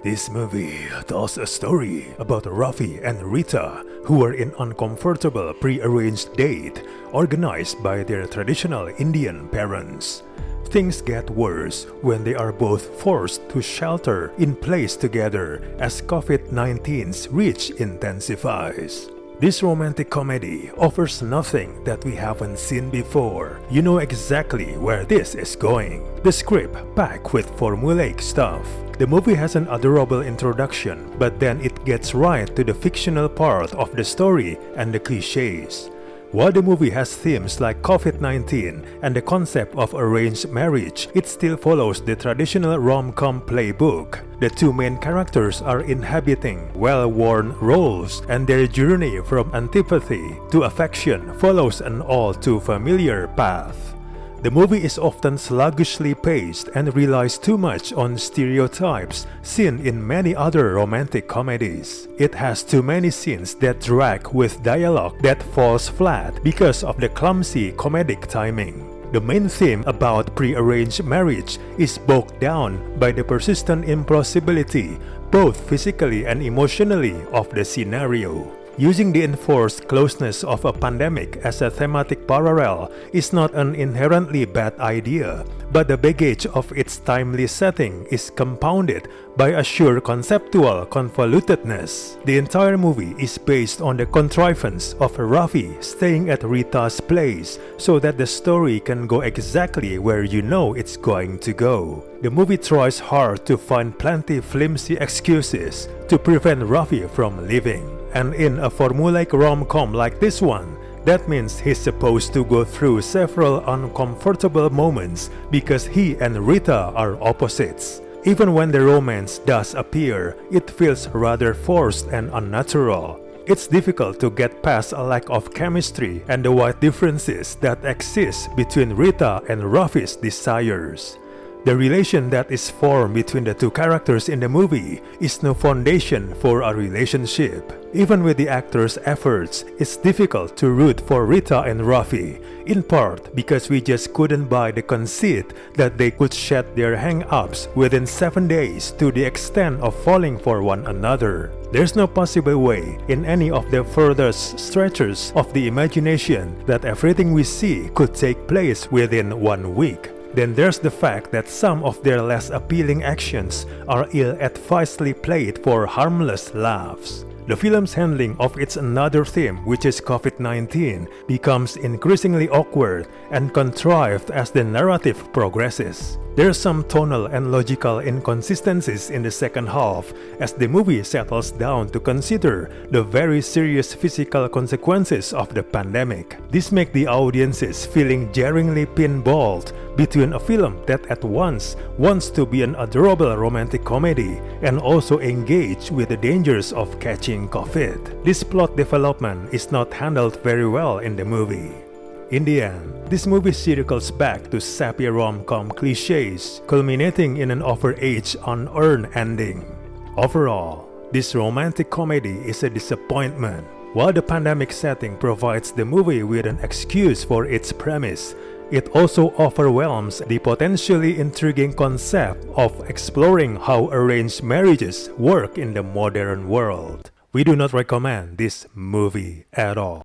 This movie tells a story about Ravi and Rita who were in uncomfortable pre-arranged date organized by their traditional Indian parents. Things get worse when they are both forced to shelter in place together as COVID-19's reach intensifies. This romantic comedy offers nothing that we haven't seen before. You know exactly where this is going. The script packed with formulaic stuff. The movie has an adorable introduction, but then it gets right to the fictional part of the story and the cliches. While the movie has themes like COVID-19 and the concept of arranged marriage, it still follows the traditional rom-com playbook. The two main characters are inhabiting well-worn roles, and their journey from antipathy to affection follows an all-too-familiar path. The movie is often sluggishly paced and relies too much on stereotypes seen in many other romantic comedies. It has too many scenes that drag with dialogue that falls flat because of the clumsy comedic timing. The main theme about pre-arranged marriage is bogged down by the persistent implausibility, both physically and emotionally, of the scenario. Using the enforced closeness of a pandemic as a thematic parallel is not an inherently bad idea, but the baggage of its timely setting is compounded by a sheer conceptual convolutedness. The entire movie is based on the contrivance of Ravi staying at Rita's place so that the story can go exactly where you know it's going to go. The movie tries hard to find plenty flimsy excuses to prevent Ravi from leaving. And in a formulaic rom-com like this one, that means he's supposed to go through several uncomfortable moments because he and Rita are opposites. Even when the romance does appear, it feels rather forced and unnatural. It's difficult to get past a lack of chemistry and the wide differences that exist between Rita and Ravi's desires. The relation that is formed between the two characters in the movie is no foundation for a relationship. Even with the actors' efforts, it's difficult to root for Rita and Ravi, in part because we just couldn't buy the conceit that they could shed their hang-ups within 7 days to the extent of falling for one another. There's no possible way, in any of the furthest stretches of the imagination, that everything we see could take place within 1 week. Then there's the fact that some of their less appealing actions are ill-advisedly played for harmless laughs. The film's handling of its another theme, which is COVID-19, becomes increasingly awkward and contrived as the narrative progresses. There are some tonal and logical inconsistencies in the second half as the movie settles down to consider the very serious physical consequences of the pandemic. This makes the audiences feeling jarringly pinballed between a film that at once wants to be an adorable romantic comedy and also engage with the dangers of catching COVID. This plot development is not handled very well in the movie. In the end, this movie circles back to sappy rom-com cliches, culminating in an overage, unearned ending. Overall, this romantic comedy is a disappointment. While the pandemic setting provides the movie with an excuse for its premise, it also overwhelms the potentially intriguing concept of exploring how arranged marriages work in the modern world. We do not recommend this movie at all.